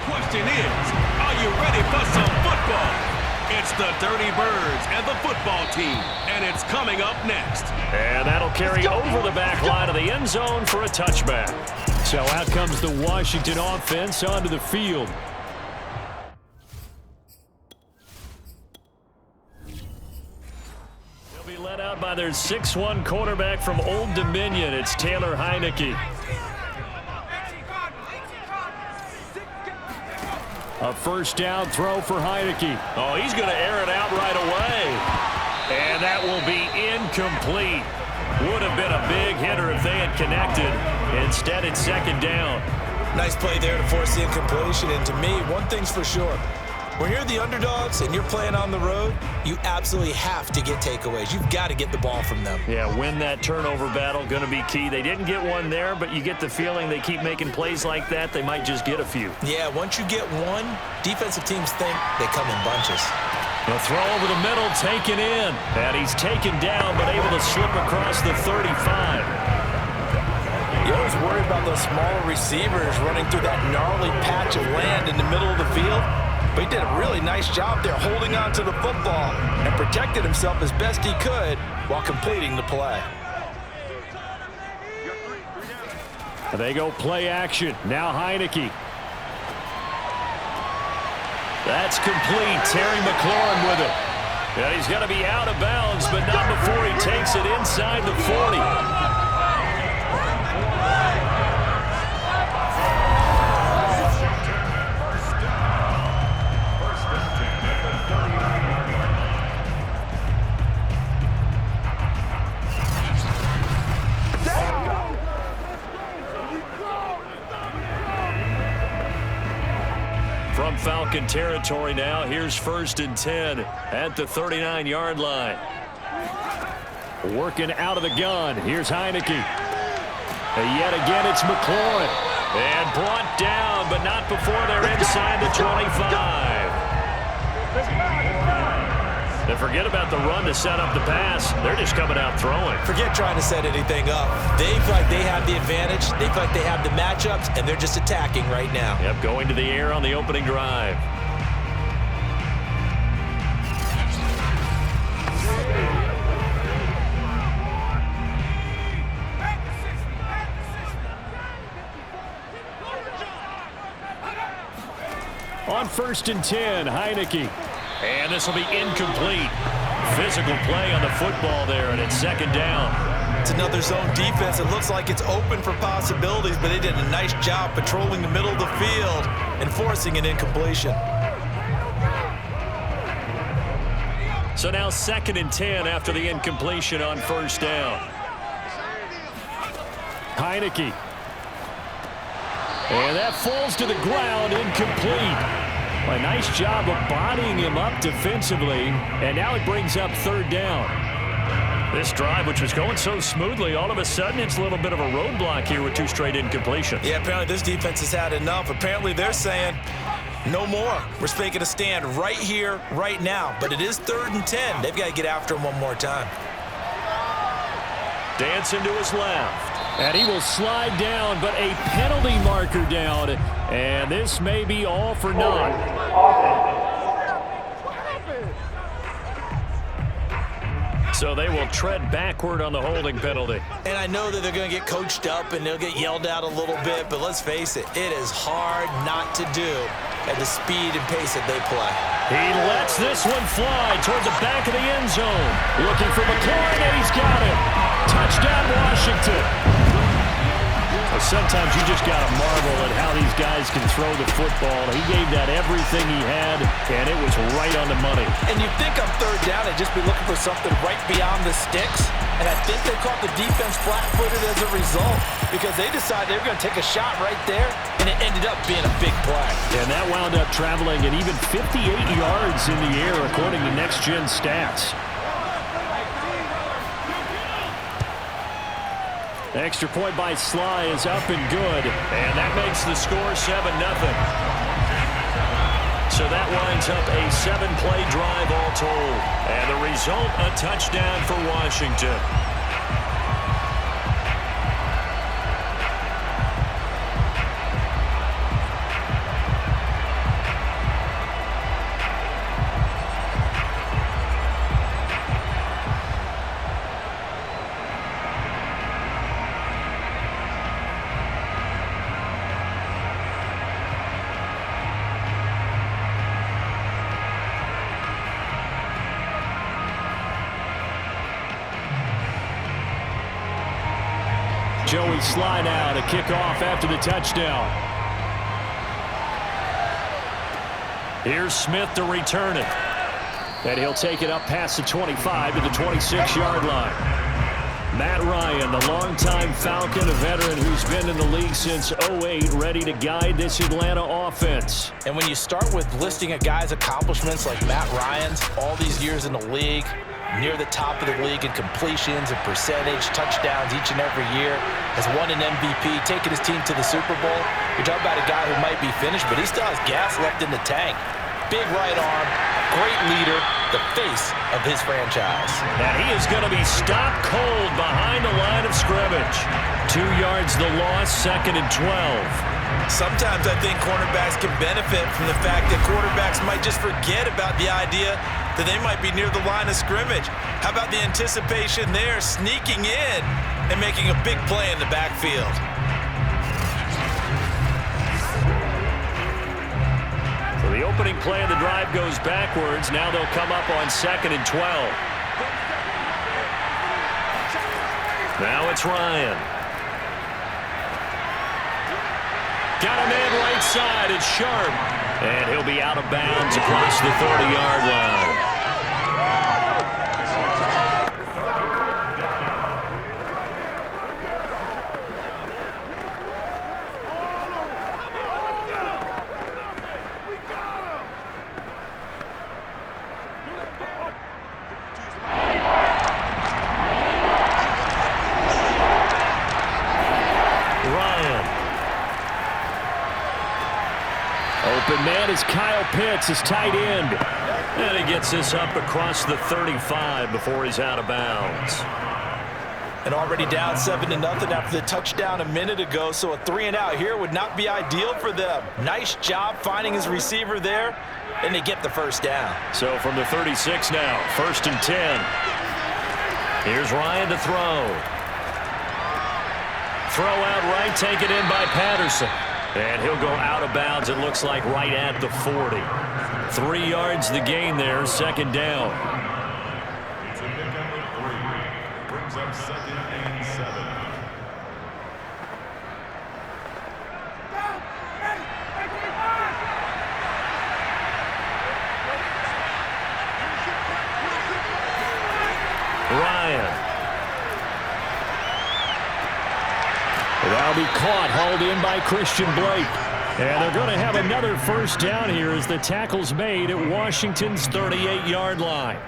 question is, are you ready for some football? It's the Dirty Birds and the football team, and it's coming up next. And that'll carry over the back line of the end zone for a touchback. So out comes the Washington offense onto the field. They'll be led out by their 6'1" quarterback from Old Dominion. It's Taylor Heineke. A first down throw for Heineke. Oh, he's going to air it out right away. And that will be incomplete. Would have been a big hitter if they had connected. Instead, it's second down. Nice play there to force the incompletion. And to me, one thing's for sure. When you're the underdogs and you're playing on the road, you absolutely have to get takeaways. You've got to get the ball from them. Yeah, win that turnover battle, going to be key. They didn't get one there, but you get the feeling they keep making plays like that, they might just get a few. Yeah, once you get one, defensive teams think they come in bunches. The throw over the middle, taken in. And he's taken down, but able to slip across the 35. You always worry about those smaller receivers running through that gnarly patch of land in the middle of the field. But he did a really nice job there holding on to the football and protected himself as best he could while completing the play. They go play action. Now Heineke. That's complete. Terry McLaurin with it. And he's going to be out of bounds, but not before he takes it inside the 40. From Falcon territory now, here's 1st and 10 at the 39-yard line. Working out of the gun, here's Heineke. And yet again, it's McLaurin. And brought down, but not before they're inside the 25. They forget about the run to set up the pass. They're just coming out throwing. Forget trying to set anything up. They feel like they have the advantage. They feel like they have the matchups, and they're just attacking right now. Yep, going to the air on the opening drive. On 1st and 10, Heineke. And this will be incomplete. Physical play on the football there, and it's second down. It's another zone defense. It looks like it's open for possibilities, but they did a nice job patrolling the middle of the field and forcing an incompletion. So now 2nd and 10 after the incompletion on first down. Heineke. And that falls to the ground, incomplete. A nice job of bodying him up defensively, and now it brings up 3rd down. This drive, which was going so smoothly, all of a sudden it's a little bit of a roadblock here with 2 straight incompletions. Yeah, apparently this defense has had enough. Apparently they're saying, no more. We're making a stand right here, right now. But it is 3rd and 10. They've got to get after him one more time. Dancing to his left. And he will slide down, but a penalty marker down. And this may be all for naught. So they will tread backward on the holding penalty. And I know that they're going to get coached up and they'll get yelled at a little bit, but let's face it, it is hard not to do at the speed and pace that they play. He lets this one fly toward the back of the end zone. Looking for McLaurin, and he's got it. Touchdown, Washington. Sometimes you just got to marvel at how these guys can throw the football. He gave that everything he had, and it was right on the money. And you think on 3rd down, they'd just be looking for something right beyond the sticks. And I think they caught the defense flat-footed as a result because they decided they were going to take a shot right there, and it ended up being a big play. And that wound up traveling at even 58 yards in the air, according to Next Gen Stats. Extra point by Sly is up and good. And that makes the score 7-0. So that winds up a 7-play drive all told. And the result, a touchdown for Washington. Joey Sly now to kick off after the touchdown. Here's Smith to return it. And he'll take it up past the 25 to the 26-yard line. Matt Ryan, the longtime Falcon, a veteran who's been in the league since '08, ready to guide this Atlanta offense. And when you start with listing a guy's accomplishments like Matt Ryan's, all these years in the league, near the top of the league in completions and percentage, touchdowns each and every year, has won an MVP, taken his team to the Super Bowl. You're talking about a guy who might be finished, but he still has gas left in the tank. Big right arm, great leader, the face of his franchise. And he is going to be stopped cold behind the line of scrimmage. 2 yards the loss, 2nd and 12. Sometimes I think cornerbacks can benefit from the fact that quarterbacks might just forget about the idea that they might be near the line of scrimmage. How about the anticipation there, sneaking in and making a big play in the backfield? So the opening play of the drive goes backwards. Now they'll come up on 2nd and 12. Now it's Ryan. Got a man right side. It's Sharp. And he'll be out of bounds across the 30-yard line. Open man is Kyle Pitts, his tight end. And he gets this up across the 35 before he's out of bounds. And already down 7-0 after the touchdown a minute ago, so a 3-and-out here would not be ideal for them. Nice job finding his receiver there, and they get the first down. So from the 36 now, 1st and 10. Here's Ryan to throw. Throw out right, taken in by Patterson. And he'll go out of bounds, it looks like, right at the 40. 3 yards the gain there, 2nd down. It's a big number 3. Brings up 2nd and 7. Ryan. That'll be caught, hauled in by Christian Blake. And they're going to have another first down here as the tackle's made at Washington's 38-yard line.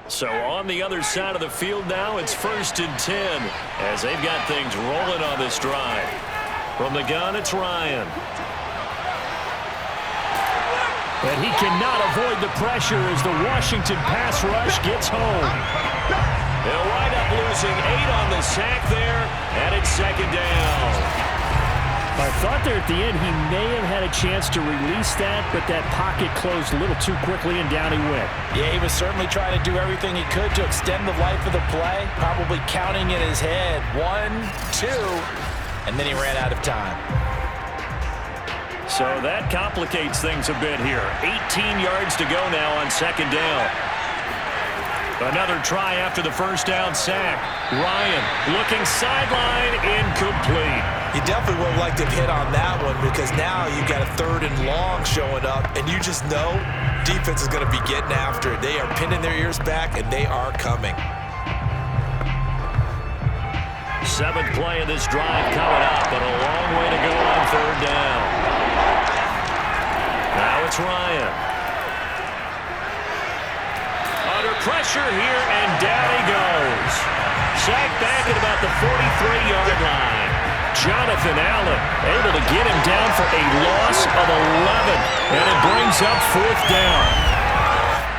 So on the other side of the field now, it's 1st and 10 as they've got things rolling on this drive. From the gun, it's Ryan. And he cannot avoid the pressure as the Washington pass rush gets home. They'll wind up losing 8 on the sack there, and it's 2nd down. I thought there at the end he may have had a chance to release that, but that pocket closed a little too quickly, and down he went. Yeah, he was certainly trying to do everything he could to extend the life of the play, probably counting in his head 1, 2, and then he ran out of time. So that complicates things a bit here. 18 yards to go now on 2nd down. Another try after the first down sack. Ryan looking sideline, incomplete. You definitely would have liked to hit on that one because now you've got a 3rd and long showing up, and you just know defense is going to be getting after it. They are pinning their ears back, and they are coming. 7th play of this drive coming up, but a long way to go on 3rd down. Now it's Ryan. Under pressure here, and down he goes. Sacked back at about the 43-yard line. Jonathan Allen able to get him down for a loss of 11, and it brings up 4th down.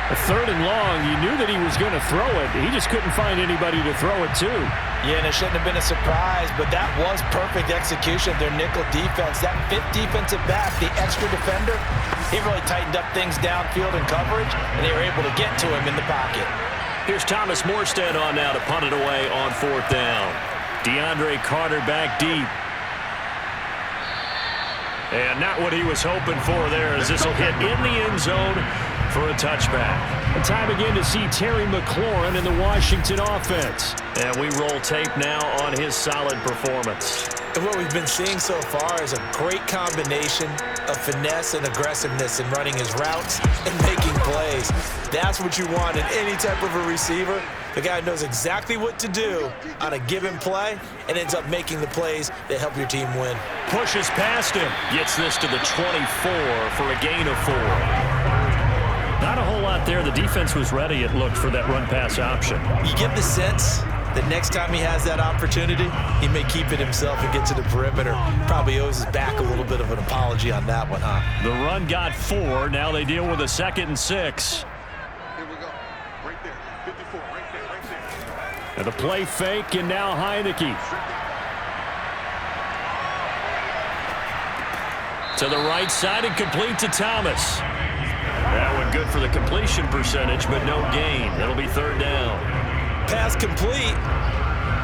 A 3rd and long, you knew that he was going to throw it. He just couldn't find anybody to throw it to. Yeah, and it shouldn't have been a surprise, but that was perfect execution of their nickel defense. That 5th defensive back, the extra defender, He really tightened up things downfield in coverage, and they were able to get to him in the pocket. Here's Thomas Morstead on now to punt it away on 4th down. DeAndre Carter back deep. And not what he was hoping for there, as this will hit in the end zone for a touchback. And time again to see Terry McLaurin in the Washington offense. And we roll tape now on his solid performance. And what we've been seeing so far is a great combination of finesse and aggressiveness in running his routes and making plays. That's what you want in any type of a receiver. The guy knows exactly what to do on a given play and ends up making the plays that help your team win. Pushes past him. Gets this to the 24 for a gain of 4. Not a whole lot there. The defense was ready, it looked, for that run-pass option. You get the sense that next time he has that opportunity, he may keep it himself and get to the perimeter. Probably owes his back a little bit of an apology on that one, huh? The run got 4. Now they deal with a 2nd and 6. Here we go. Right there. 54. Right there. Right there. And the play fake, and now Heineke. To the right side and complete to Thomas. That one good for the completion percentage, but no gain. It'll be 3rd down. Pass complete,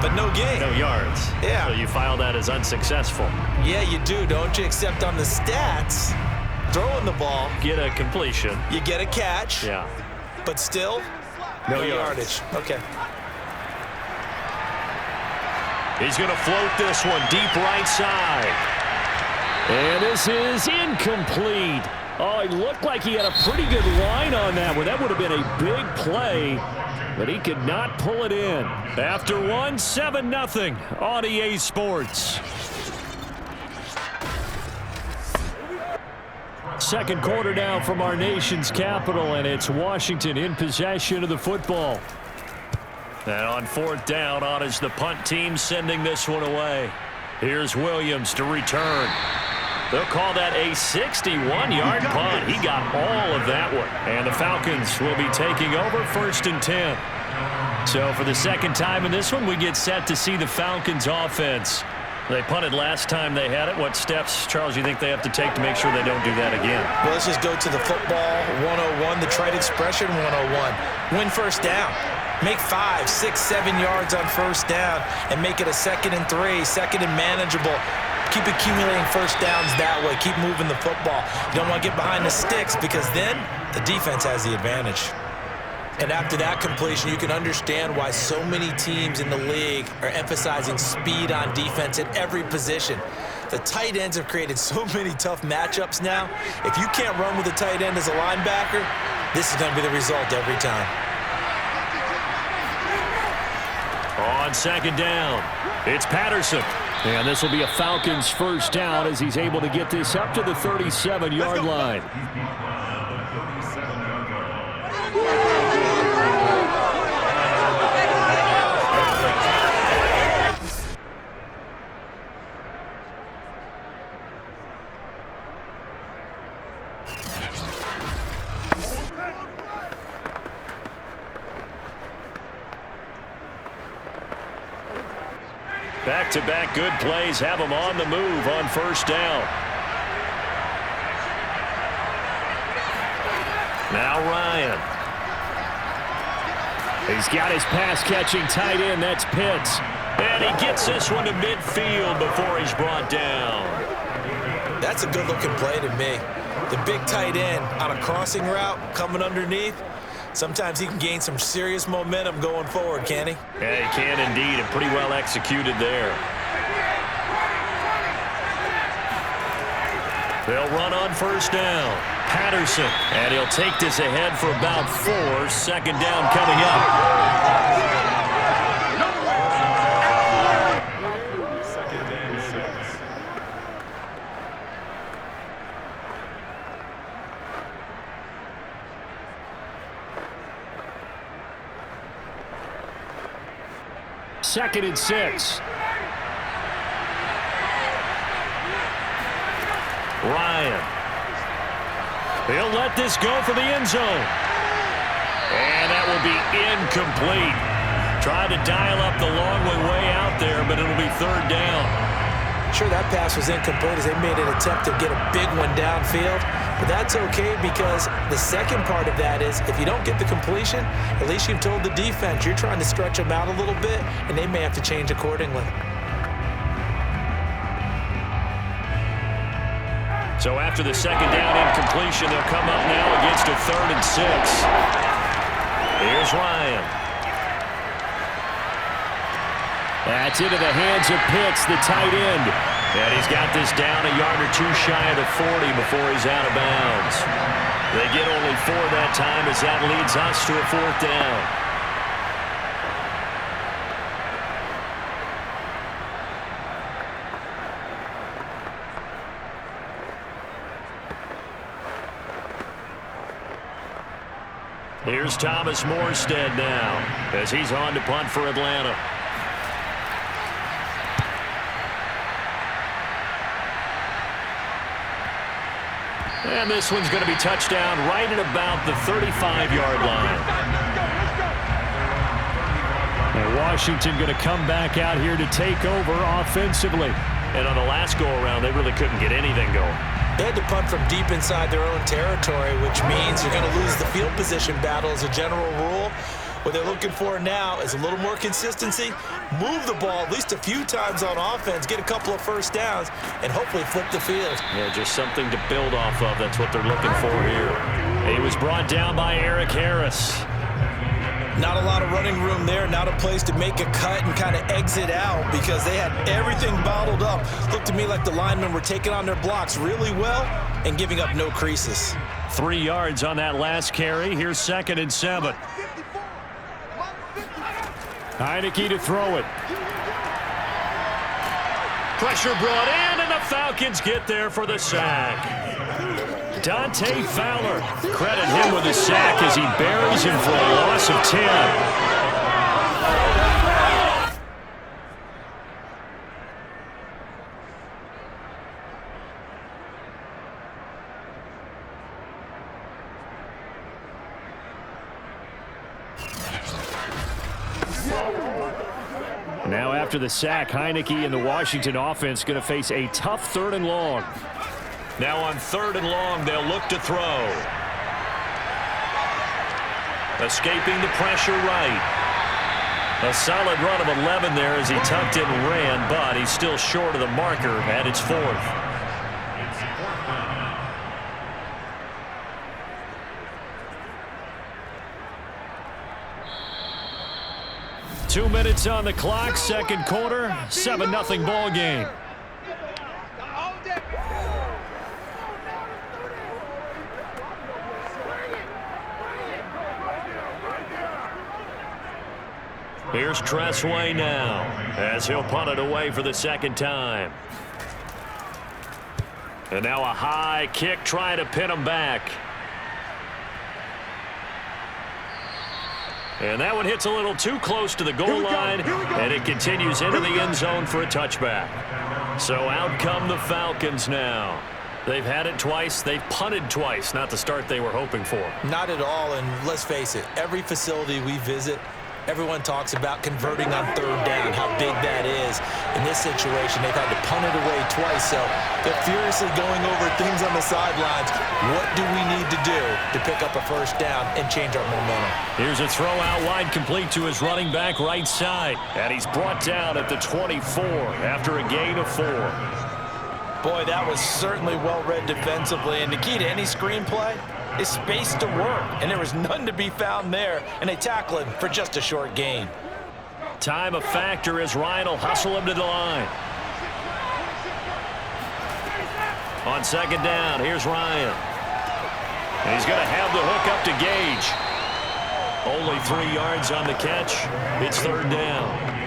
but no gain. No yards. Yeah. So you file that as unsuccessful. Yeah, you do, don't you? Except on the stats, throwing the ball, Get a completion. you get a catch, Yeah. but still, No yardage. Okay. He's going to float this one deep right side. And this is incomplete. Oh, it looked like he had a pretty good line on that one. That would have been a big play, but he could not pull it in. After one, 7-0 on EA Sports. Second quarter now from our nation's capital, and it's Washington in possession of the football. And on 4th down, on is the punt team sending this one away. Here's Williams to return. They'll call that a 61-yard punt. He got all of that one. And the Falcons will be taking over 1st and 10. So for the second time in this one, we get set to see the Falcons offense. They punted last time they had it. What steps, Charles, you think they have to take to make sure they don't do that again? Well, let's just go to the football 101, the trite expression 101. Win 1st down. Make 5, 6, 7 yards on 1st down and make it a 2nd and 3, 2nd and manageable. Keep accumulating 1st downs that way. Keep moving the football. You don't want to get behind the sticks because then the defense has the advantage. And after that completion, you can understand why so many teams in the league are emphasizing speed on defense at every position. The tight ends have created so many tough matchups now. If you can't run with a tight end as a linebacker, this is going to be the result every time. On 2nd down, it's Patterson. And this will be a Falcons 1st down as he's able to get this up to the 37-yard line. Back-to-back good plays have him on the move on 1st down. Now Ryan. He's got his pass-catching tight end. That's Pitts. And he gets this one to midfield before he's brought down. That's a good-looking play to me. The big tight end on a crossing route coming underneath. Sometimes he can gain some serious momentum going forward, can he? Yeah, he can indeed, and pretty well executed there. They'll run on 1st down. Patterson, and he'll take this ahead for about 4. 2nd down coming up. Second and 6. Ryan. He'll let this go for the end zone. And that will be incomplete. Tried to dial up the long way out there, but it'll be 3rd down. Sure, that pass was incomplete as they made an attempt to get a big one downfield, But that's okay, because the second part of that is if you don't get the completion, at least you've told the defense you're trying to stretch them out a little bit, and they may have to change accordingly. So after the second down incompletion, they'll come up now against a 3rd and 6. Here's Ryan. That's into the hands of Pitts, the tight end. And he's got this down a yard or two shy of the 40 before he's out of bounds. They get only 4 that time as that leads us to a 4th down. Here's Thomas Morstead now as he's on to punt for Atlanta. And this one's going to be touchdown right at about the 35-yard line. And Washington going to come back out here to take over offensively. And on the last go-around, they really couldn't get anything going. They had to punt from deep inside their own territory, which means you're going to lose the field position battle as a general rule. What they're looking for now is a little more consistency, move the ball at least a few times on offense, get a couple of first downs, and hopefully flip the field. Yeah, just something to build off of. That's what they're looking for here. He was brought down by Eric Harris. Not a lot of running room there, not a place to make a cut and kind of exit out because they had everything bottled up. Looked to me like the linemen were taking on their blocks really well and giving up no creases. 3 yards on that last carry. Here's 2nd and 7. Heineke to throw it. Pressure brought in, and the Falcons get there for the sack. Dante Fowler, credit him with a sack as he buries him for a loss of 10. Now after the sack, Heineke and the Washington offense going to face a tough 3rd and long. Now on 3rd and long, they'll look to throw. Escaping the pressure right. A solid run of 11 there as he tucked it and ran, but he's still short of the marker at its 4th. 2 minutes on the clock, 2nd quarter, 7-0 ball game. Here's Tressway now as he'll punt it away for the 2nd time. And now a high kick trying to pin him back. And that one hits a little too close to the goal line, and it continues into the end zone for a touchback. So out come the Falcons now. They've had it twice. They've punted twice. Not the start they were hoping for. Not at all, and let's face it, every facility we visit, everyone talks about converting on 3rd down, how big that is. In this situation, they've had to punt it away twice, so they're furiously going over things on the sidelines. What do we need to do to pick up a 1st down and change our momentum? Here's a throw out wide complete to his running back right side, and he's brought down at the 24 after a gain of 4. Boy, that was certainly well-read defensively, and the key to any screenplay is space to work, and there was none to be found there, and they tackle him for just a short gain. Time a factor as Ryan will hustle him to the line. On 2nd down, here's Ryan. And he's going to have the hook up to Gage. Only 3 yards on the catch. It's 3rd down.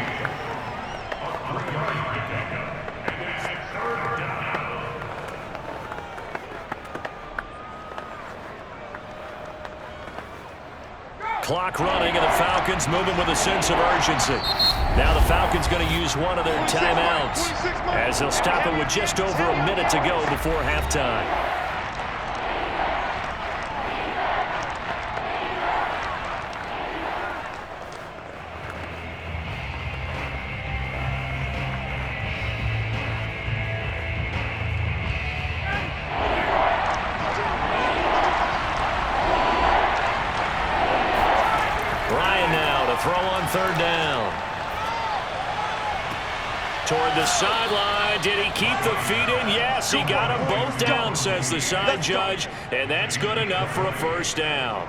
Clock running, and the Falcons moving with a sense of urgency. Now the Falcons going to use one of their timeouts as they'll stop it with just over a minute to go before halftime. Toward the sideline. Did he keep the feet in? Yes, he got them both down, says the side judge. And that's good enough for a first down.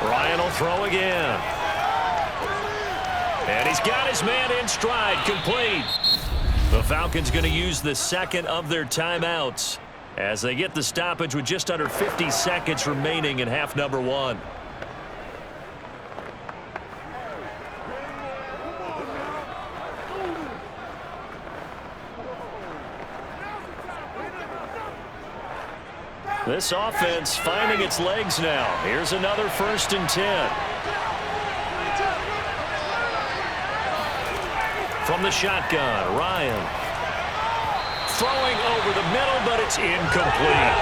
Ryan will throw again. And he's got his man in stride, complete. The Falcons going to use the second of their timeouts as they get the stoppage with just under 50 seconds remaining in half number one. This offense finding its legs now. Here's another 1st and 10. From the shotgun, Ryan. Throwing over the middle, but it's incomplete.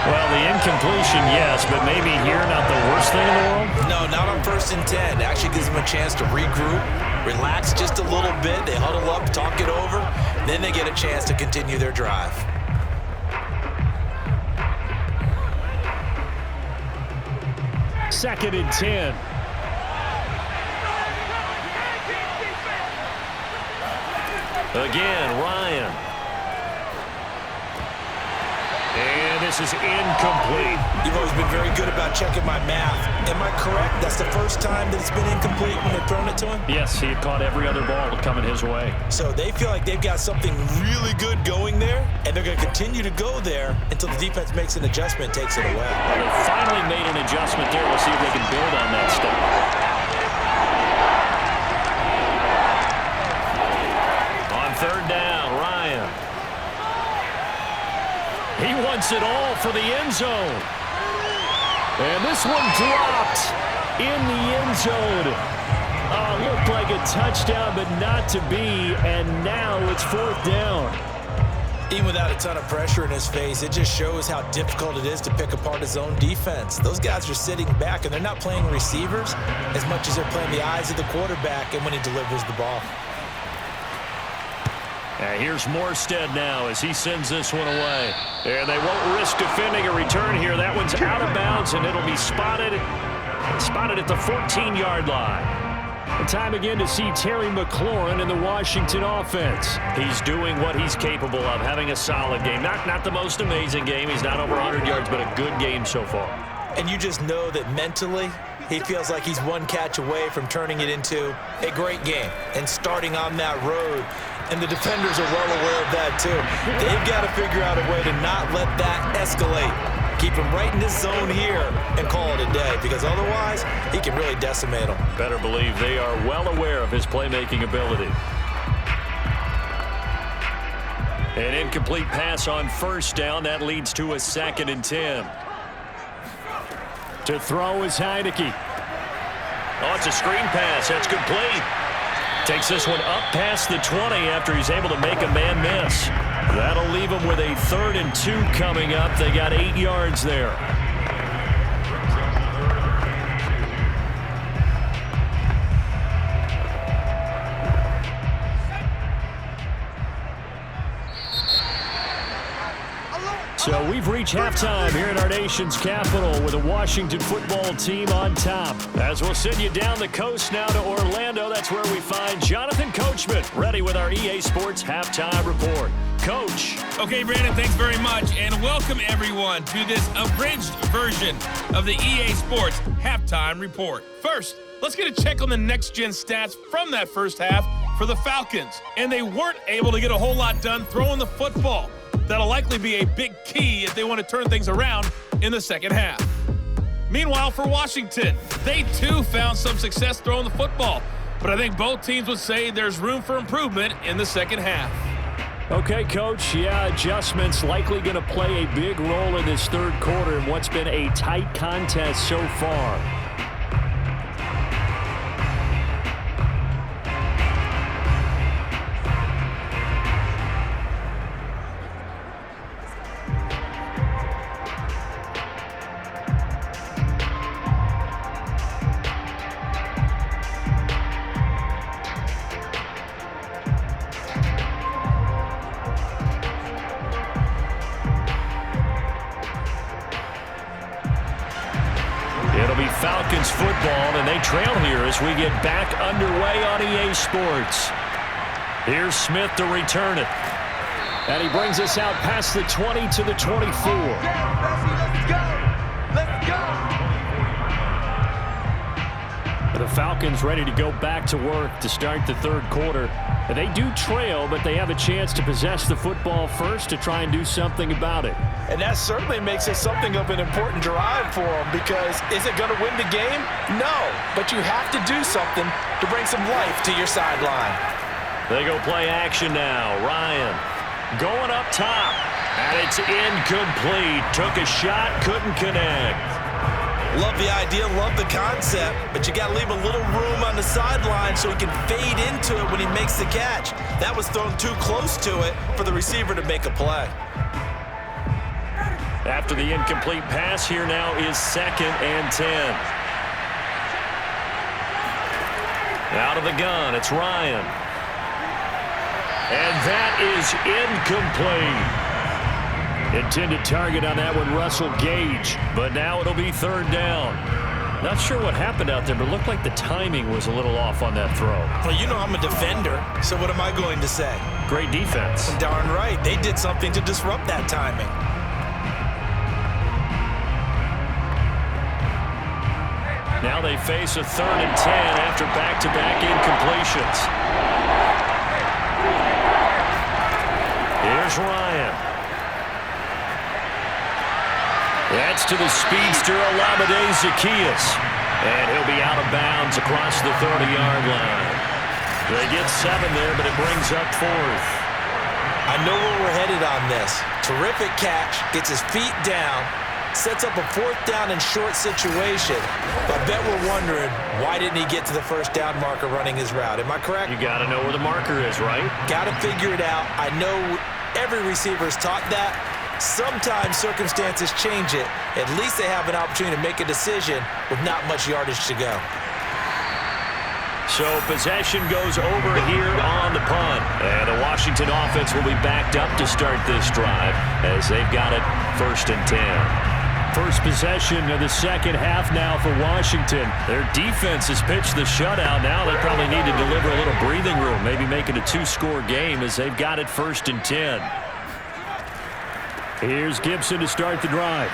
Well, the incompletion, yes, but maybe here not the worst thing in the world? No, not on 1st and 10. Actually gives them a chance to regroup, relax just a little bit. They huddle up, talk it over. Then they get a chance to continue their drive. 2nd and 10. Again, Ryan. And this is incomplete. You've always been very good about checking my math. Am I correct? That's the first time that it's been incomplete when they've thrown it to him? Yes, he had caught every other ball coming his way. So they feel like they've got something really good going there, and they're going to continue to go there until the defense makes an adjustment and takes it away. Well, they finally made an adjustment there. We'll see if they can build on that stuff. On 3rd down, Ryan. He wants it all for the end zone. And this one dropped in the end zone. Looked like a touchdown, but not to be. And now it's 4th down. Even without a ton of pressure in his face, it just shows how difficult it is to pick apart his own defense. Those guys are sitting back, and they're not playing receivers as much as they're playing the eyes of the quarterback and when he delivers the ball. And here's Morstead now as he sends this one away. And they won't risk defending a return here. That one's out of bounds, and it'll be spotted at the 14-yard line. And time again to see Terry McLaurin in the Washington offense. He's doing what he's capable of, having a solid game. Not the most amazing game. He's not over 100 yards, but a good game so far. And you just know that mentally he feels like he's one catch away from turning it into a great game and starting on that road. And the defenders are well aware of that, too. They've got to figure out a way to not let that escalate. Keep him right in this zone here and call it a day, because otherwise he can really decimate them. Better believe they are well aware of his playmaking ability. An incomplete pass on 1st down. That leads to a 2nd and 10. To throw is Heineke. Oh, it's a screen pass. That's complete. Takes this one up past the 20 after he's able to make a man miss. That'll leave him with a 3rd and 2 coming up. They got 8 yards there. So we've reached halftime here in our nation's capital with a Washington football team on top. As we'll send you down the coast now to Orlando, that's where we find Jonathan Coachman ready with our EA Sports Halftime Report. Coach. Okay, Brandon, thanks very much, and welcome everyone to this abridged version of the EA Sports Halftime Report. First, let's get a check on the next-gen stats from that first half for the Falcons, and they weren't able to get a whole lot done throwing the football. That'll likely be a big key if they want to turn things around in the second half. Meanwhile, for Washington, they too found some success throwing the football, but I think both teams would say there's room for improvement in the second half. Okay, Coach, yeah, adjustments likely going to play a big role in this third quarter in what's been a tight contest so far. It'll be Falcons football, and they trail here as we get back underway on EA Sports. Here's Smith to return it. And he brings us out past the 20 to the 24. Let's go! Let's go! The Falcons ready to go back to work to start the third quarter. They do trail, but they have a chance to possess the football first to try and do something about it. And that certainly makes it something of an important drive for them, because is it going to win the game? No, but you have to do something to bring some life to your sideline. They go play action now. Ryan going up top, and it's incomplete. Took a shot, couldn't connect. Love the idea, love the concept, but you got to leave a little room on the sideline so he can fade into it when he makes the catch. That was thrown too close to it for the receiver to make a play. After the incomplete pass, here now is 2nd and 10. Out of the gun, it's Ryan. And that is incomplete. Intended target on that one, Russell Gage. But now it'll be 3rd down. Not sure what happened out there, but it looked like the timing was a little off on that throw. Well, you know I'm a defender, so what am I going to say? Great defense. Darn right. They did something to disrupt that timing. Now they face a 3rd and 10 after back-to-back incompletions. Here's Ryan. That's to the speedster, Olamide Zaccheaus. And he'll be out of bounds across the 30-yard line. They get 7 there, but it brings up 4th. I know where we're headed on this. Terrific catch, gets his feet down, sets up a 4th down and short situation. But I bet we're wondering, why didn't he get to the 1st down marker running his route? Am I correct? You got to know where the marker is, right? Got to figure it out. I know every receiver is taught that. Sometimes circumstances change it. At least they have an opportunity to make a decision with not much yardage to go. So possession goes over here on the punt. And the Washington offense will be backed up to start this drive as they've got it 1st and 10. First possession of the second half now for Washington. Their defense has pitched the shutout. Now they probably need to deliver a little breathing room, maybe make it a 2-score game as they've got it 1st and 10. Here's Gibson to start the drive.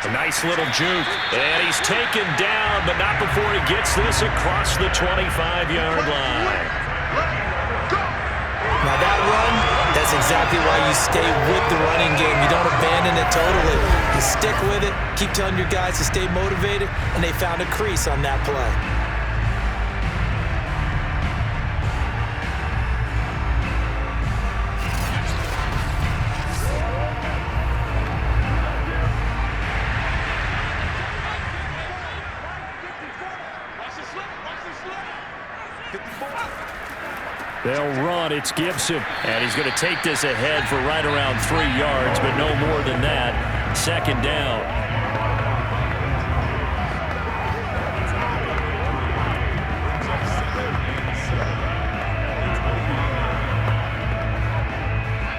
A nice little juke. And he's taken down, but not before he gets this across the 25-yard line. Now that run, that's exactly why you stay with the running game. You don't abandon it totally. You stick with it, keep telling your guys to stay motivated, and they found a crease on that play. They'll run. It's Gibson. And he's going to take this ahead for right around 3 yards, but no more than that. 2nd down.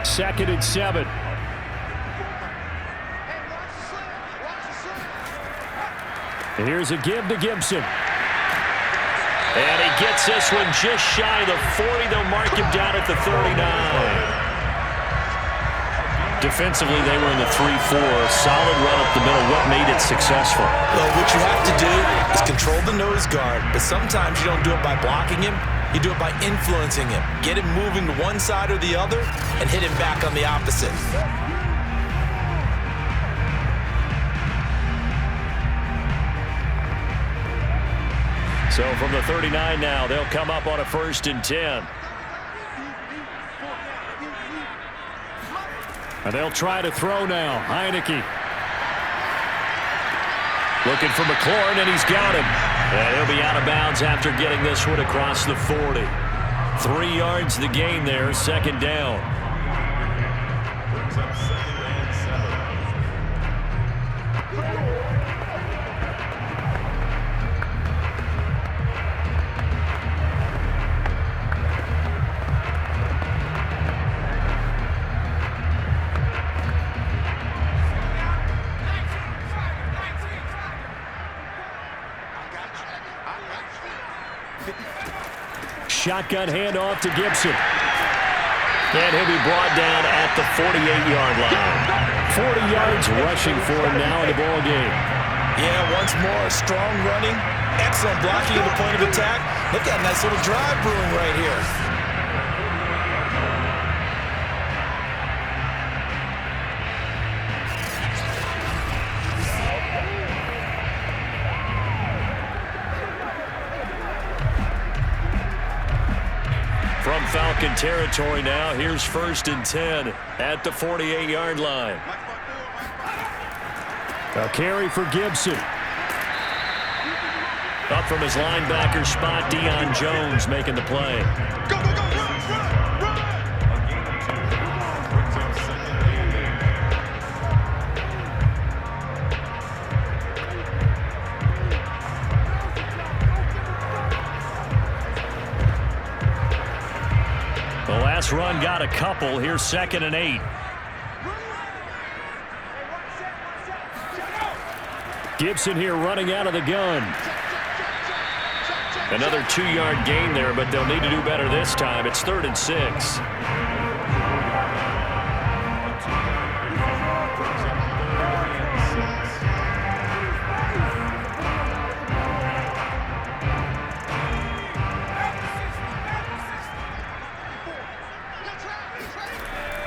Second and 7. And here's a give to Gibson. And he gets this one just shy of the 40. They'll mark him down at the 39. Defensively, they were in the 3-4. Solid run up the middle. What made it successful? Well, what you have to do is control the nose guard. But sometimes you don't do it by blocking him. You do it by influencing him. Get him moving to one side or the other and hit him back on the opposite. So from the 39 now, they'll come up on a 1st and 10. And they'll try to throw now. Heineke. Looking for McLaurin, and he's got him. And he'll be out of bounds after getting this one across the 40. 3 yards the gain there, second down. Brings up 2nd and 7. Shotgun handoff to Gibson. And he'll be brought down at the 48-yard line. 40 yards rushing for him now in the ball game. Yeah, once more, strong running, excellent blocking at the point of attack. Look at a nice little drive brewing right here. From Falcon territory now, here's 1st and 10 at the 48-yard line. A carry for Gibson. Up from his linebacker spot, Deion Jones making the play. Go, go, go, run, run, run! A gain of 2. Brings up 2nd and 8. The last run got a couple. Here's 2nd and 8. Gibson here running out of the gun. Another 2-yard gain there, but they'll need to do better this time. It's 3rd and 6.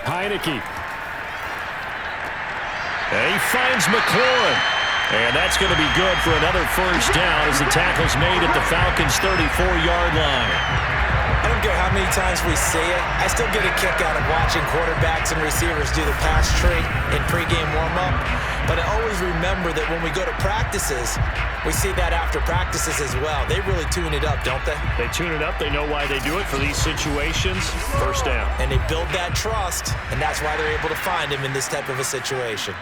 Heineke. And he finds McLaurin. And that's going to be good for another 1st down as the tackle's made at the Falcons' 34-yard line. I don't care how many times we see it. I still get a kick out of watching quarterbacks and receivers do the pass tree in pregame warm-up. But I always remember that when we go to practices, we see that after practices as well. They really tune it up, don't they? They tune it up. They know why they do it for these situations. 1st down. And they build that trust, and that's why they're able to find him in this type of a situation.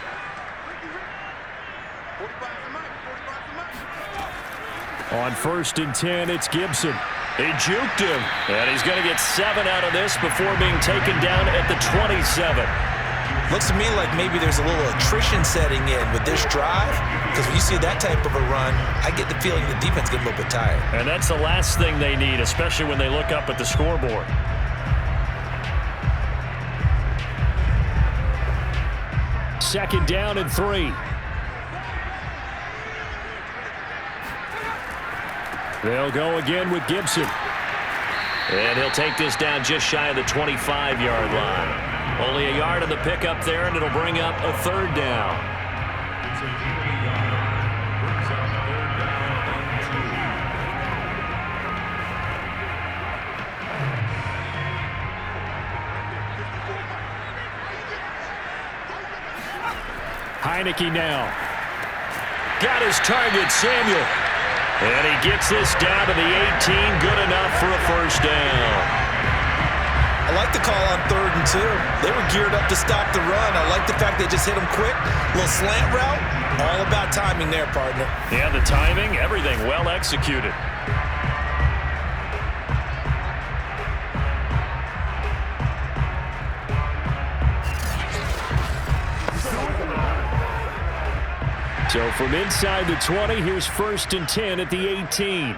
On 1st and 10, it's Gibson. He juked him, and he's going to get 7 out of this before being taken down at the 27. Looks to me like maybe there's a little attrition setting in with this drive, because when you see that type of a run, I get the feeling the defense get a little bit tired. And that's the last thing they need, especially when they look up at the scoreboard. Second down and 3. They'll go again with Gibson. And he'll take this down just shy of the 25-yard line. Only a yard of the pickup there, and it'll bring up a 3rd down. It's a gain of 1 yard. Brings up 3rd down and 2. Heineke now. Got his target, Samuel. And he gets this down to the 18. Good enough for a 1st down. I like the call on 3rd and 2. They were geared up to stop the run. I like the fact they just hit him quick. Little slant route. All about timing there, partner. Yeah, the timing, everything well executed. So from inside the 20, here's 1st and 10 at the 18.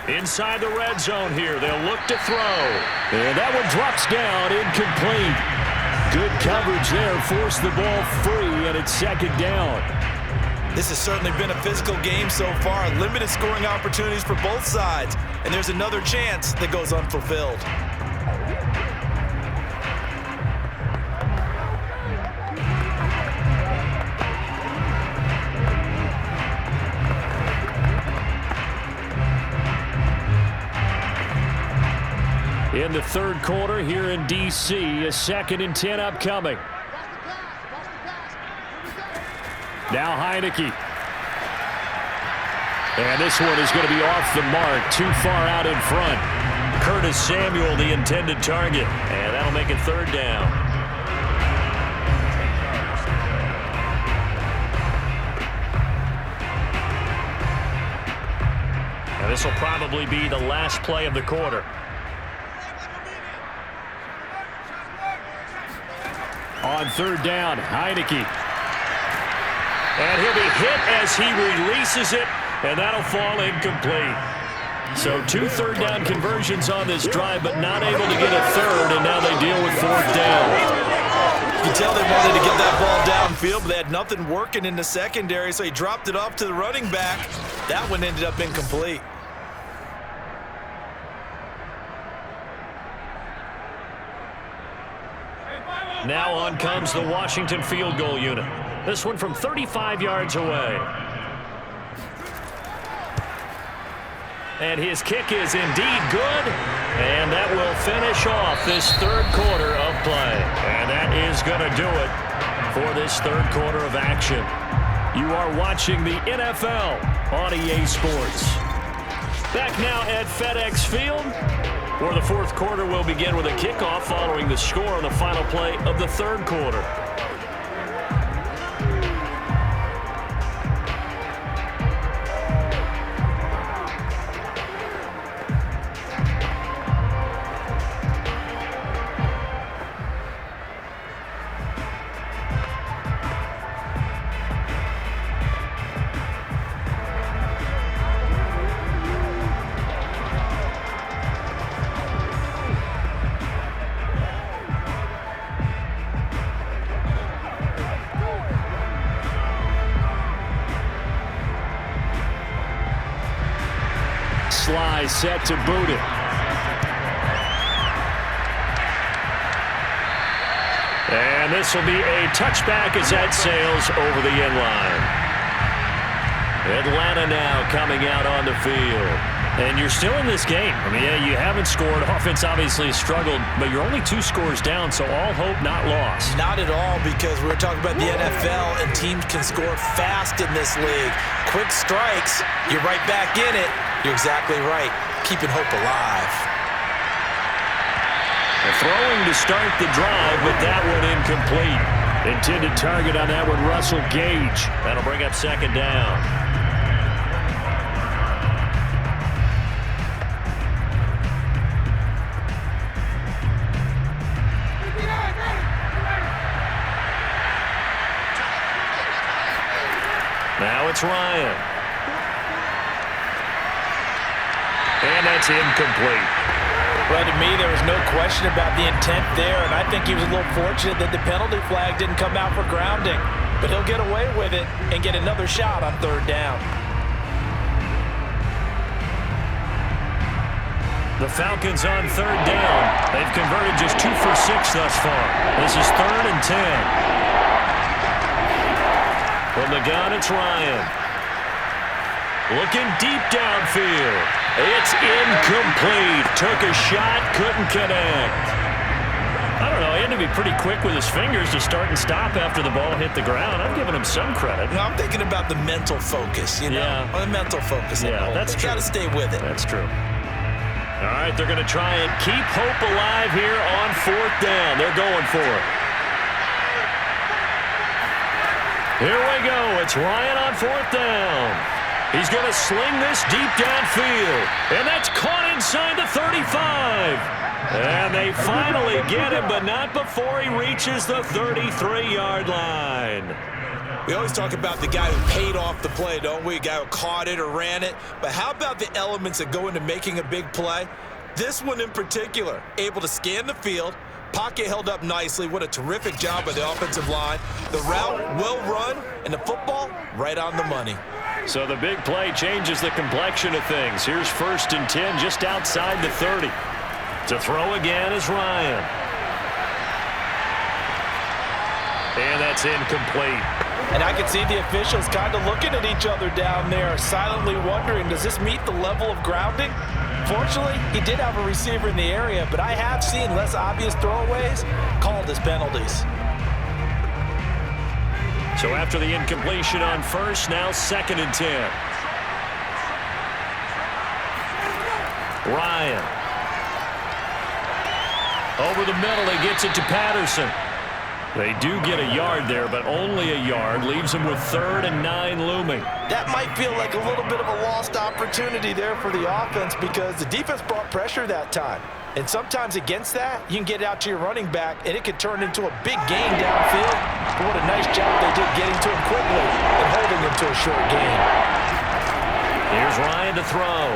Inside the red zone here, they'll look to throw. And that one drops down, incomplete. Good coverage there, forced the ball free, and it's 2nd down. This has certainly been a physical game so far. Limited scoring opportunities for both sides. And there's another chance that goes unfulfilled. In in the third quarter here in D.C. A 2nd and 10 upcoming. Now Heineke. And this one is going to be off the mark, too far out in front. Curtis Samuel, the intended target. And that'll make it 3rd down. And this will probably be the last play of the quarter. On 3rd down, Heineke. And he'll be hit as he releases it, and that'll fall incomplete. So 2 third-down conversions on this drive, but not able to get a third, and now they deal with 4th down. You can tell they wanted to get that ball downfield, but they had nothing working in the secondary, so he dropped it off to the running back. That one ended up incomplete. Now on comes the Washington field goal unit. This one from 35 yards away. And his kick is indeed good. And that will finish off this 3rd quarter of play. And that is going to do it for this 3rd quarter of action. You are watching the NFL on EA Sports. Back now at FedEx Field, where the 4th quarter will begin with a kickoff following the score on the final play of the 3rd quarter. Sly set to boot it. And this will be a touchback as that sails over the end line. Atlanta now coming out on the field. And you're still in this game. I mean, yeah, you haven't scored. Offense obviously has struggled, but you're only 2 scores down, so all hope not lost. Not at all, because we were talking about the NFL, and teams can score fast in this league. Quick strikes, you're right back in it. You're exactly right. Keeping hope alive. And throwing to start the drive, but that one incomplete. Intended target on that one, Russell Gage. That'll bring up 2nd down. Now it's Ryan. And that's incomplete. Well, to me, there was no question about the intent there, and I think he was a little fortunate that the penalty flag didn't come out for grounding. But he'll get away with it and get another shot on 3rd down. The Falcons on 3rd down. They've converted just 2 for 6 thus far. This is 3rd and 10. From the gun, it's Ryan. Looking deep downfield. It's incomplete. Took a shot, couldn't connect. I don't know. He had to be pretty quick with his fingers to start and stop after the ball hit the ground. I'm giving him some credit. No, I'm thinking about the mental focus, you know? Yeah. The mental focus. Yeah, that's true. Got to stay with it. That's true. All right, they're going to try and keep hope alive here on 4th down. They're going for it. Here we go. It's Ryan on 4th down. He's going to sling this deep downfield. And that's caught inside the 35. And they finally get him, but not before he reaches the 33-yard line. We always talk about the guy who paid off the play, don't we? A guy who caught it or ran it. But how about the elements that go into making a big play? This one in particular, able to scan the field, pocket held up nicely. What a terrific job by the offensive line. The route well run, and the football right on the money. So the big play changes the complexion of things. Here's 1st and 10 just outside the 30. To throw again is Ryan. And that's incomplete. And I can see the officials kind of looking at each other down there, silently wondering, does this meet the level of grounding? Fortunately, he did have a receiver in the area, but I have seen less obvious throwaways called as penalties. So after the incompletion on first, now 2nd and 10. Ryan. Over the middle, he gets it to Patterson. They do get a yard there, but only a yard. Leaves them with 3rd and 9 looming. That might feel like a little bit of a lost opportunity there for the offense because the defense brought pressure that time. And sometimes against that, you can get it out to your running back, and it could turn into a big gain downfield. But what a nice job they did getting to him quickly and holding him to a short gain. Here's Ryan to throw.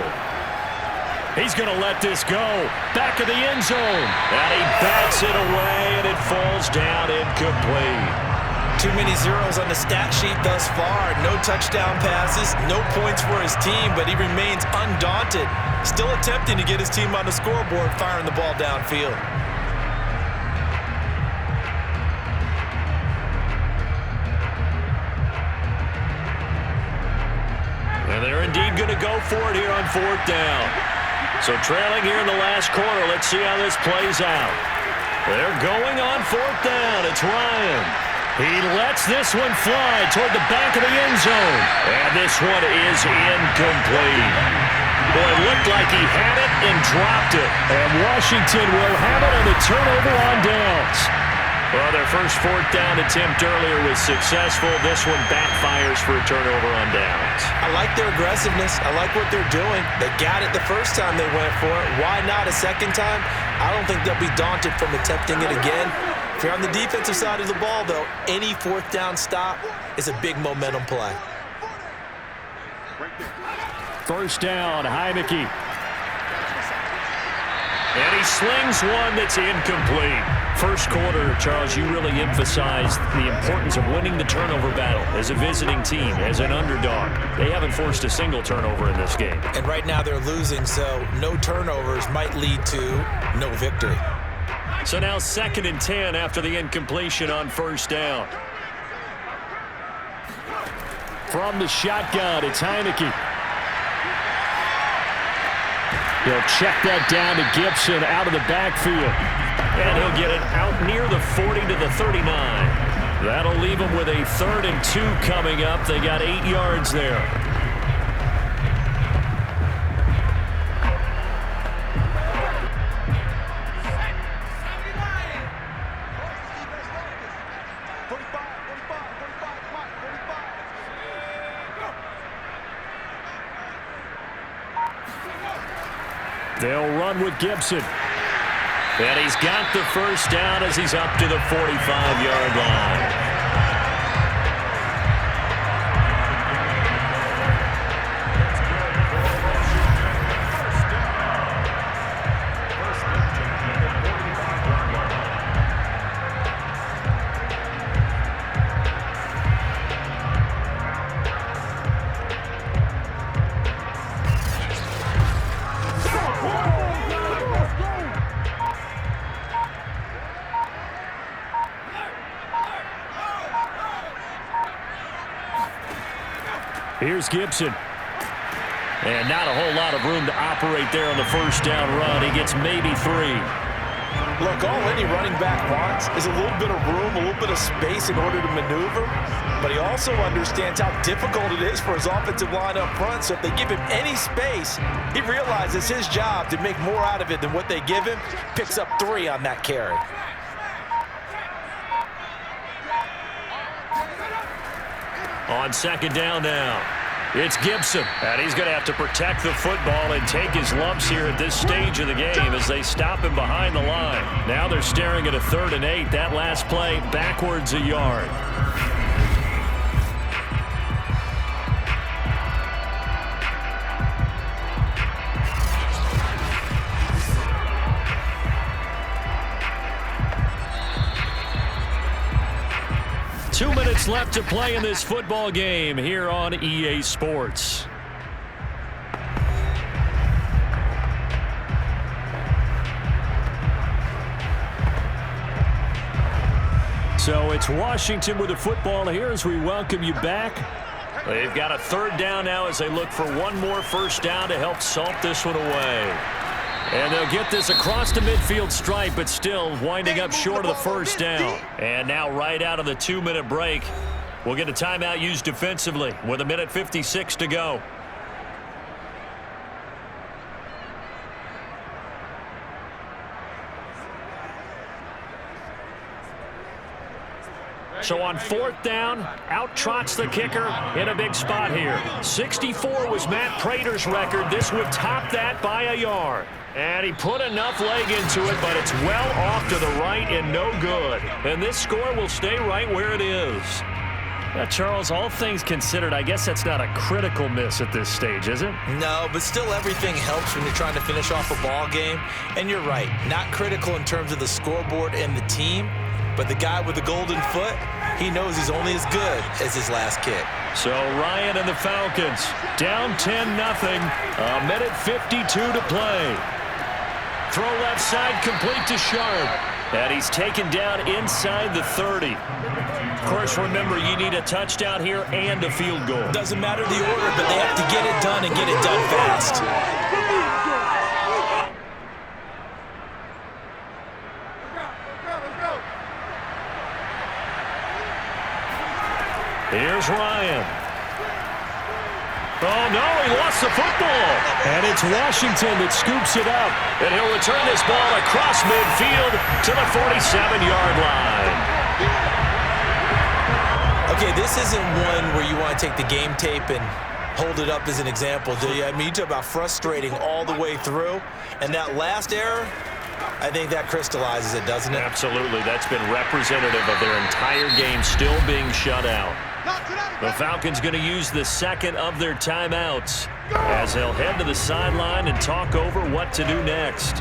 He's going to let this go. Back of the end zone. And he bats it away, and it falls down incomplete. Too many zeros on the stat sheet thus far. No touchdown passes, no points for his team, but he remains undaunted. Still attempting to get his team on the scoreboard, firing the ball downfield. And they're indeed going to go for it here on 4th down. So trailing here in the last quarter, let's see how this plays out. They're going on 4th down. It's Ryan. He lets this one fly toward the back of the end zone. And this one is incomplete. Boy, it looked like he had it and dropped it. And Washington will have it on the turnover on downs. Well, their first 4th down attempt earlier was successful. This one backfires for a turnover on downs. I like their aggressiveness. I like what they're doing. They got it the first time they went for it. Why not a second time? I don't think they'll be daunted from attempting it again. If you're on the defensive side of the ball, though, any 4th down stop is a big momentum play. First down, Heineke. And he slings one that's incomplete. First quarter, Charles, you really emphasized the importance of winning the turnover battle as a visiting team, as an underdog. They haven't forced a single turnover in this game. And right now they're losing, so no turnovers might lead to no victory. So now 2nd and 10 after the incompletion on first down. From the shotgun, it's Heineke. He'll check that down to Gibson out of the backfield. And he'll get it out near the 40 to the 39. That'll leave him with a 3rd and 2 coming up. They got 8 yards there. They'll run with Gibson. And he's got the first down as he's up to the 45-yard line. Here's Gibson. And not a whole lot of room to operate there on the first down run. He gets maybe 3. Look, all any running back wants is a little bit of room, a little bit of space in order to maneuver. But he also understands how difficult it is for his offensive line up front. So if they give him any space, he realizes his job to make more out of it than what they give him. Picks up 3 on that carry. On second down now, it's Gibson. And he's going to have to protect the football and take his lumps here at this stage of the game as they stop him behind the line. Now they're staring at a 3rd and 8. That last play, backwards a yard. Two minutes left to play in this football game here on EA Sports. So it's Washington with the football here as we welcome you back. They've got a third down now as they look for one more first down to help salt this one away. And they'll get this across the midfield stripe, but still winding up short of the first down. And now right out of the 2-minute break, we'll get a timeout used defensively with 1:56 to go. So on fourth down, out trots the kicker in a big spot here. 64 was Matt Prater's record. This would top that by a yard. And he put enough leg into it, but it's well off to the right and no good. And this score will stay right where it is. Yeah, Charles, all things considered, I guess that's not a critical miss at this stage, is it? No, but still everything helps when you're trying to finish off a ball game. And you're right, not critical in terms of the scoreboard and the team, but the guy with the golden foot, he knows he's only as good as his last kick. So Ryan and the Falcons down 10-0, 1:52 to play. Throw left side complete to Sharp. And he's taken down inside the 30. Of course, remember, you need a touchdown here and a field goal. Doesn't matter the order, but they have to get it done and get it done fast. Here's Ryan. Oh, no, he lost the football. And it's Washington that scoops it up. And he'll return this ball across midfield to the 47-yard line. Okay, this isn't one where you want to take the game tape and hold it up as an example, do you? I mean, you talk about frustrating all the way through. And that last error, I think that crystallizes it, doesn't it? Absolutely. That's been representative of their entire game still being shut out. The Falcons going to use the second of their timeouts as they'll head to the sideline and talk over what to do next.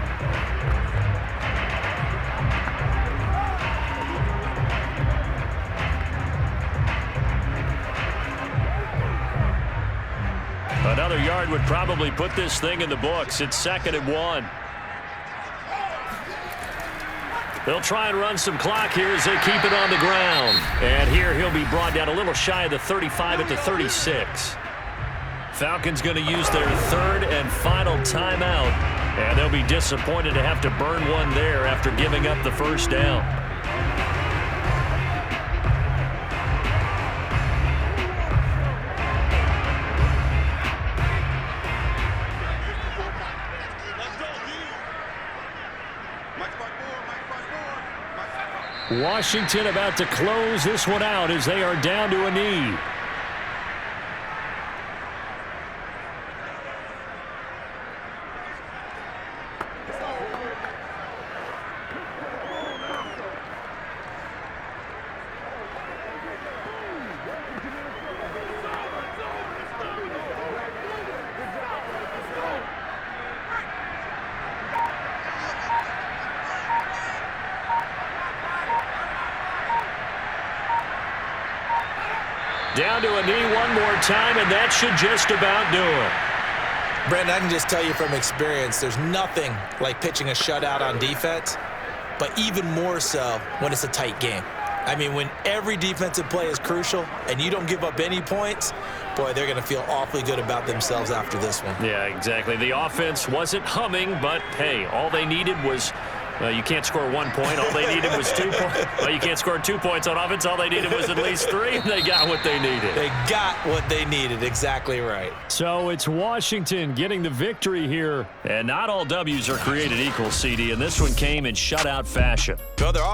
Another yard would probably put this thing in the books. It's 2nd and 1. They'll try and run some clock here as they keep it on the ground. And here he'll be brought down a little shy of the 35 at the 36. Falcons going to use their third and final timeout. And they'll be disappointed to have to burn one there after giving up the first down. Washington about to close this one out as they are down to a knee. Down to a knee one more time, and that should just about do it. Brandon, I can just tell you from experience, there's nothing like pitching a shutout on defense, but even more so when it's a tight game. I mean, when every defensive play is crucial and you don't give up any points, boy, they're going to feel awfully good about themselves after this one. Yeah, exactly. The offense wasn't humming, but, hey, all they needed was you can't score 1 point. All they needed was 2 points. Well, you can't score 2 points on offense. All they needed was at least 3, and they got what they needed. They got what they needed. Exactly right. So it's Washington getting the victory here. And not all W's are created equal, CD, and this one came in shutout fashion. Well, they're off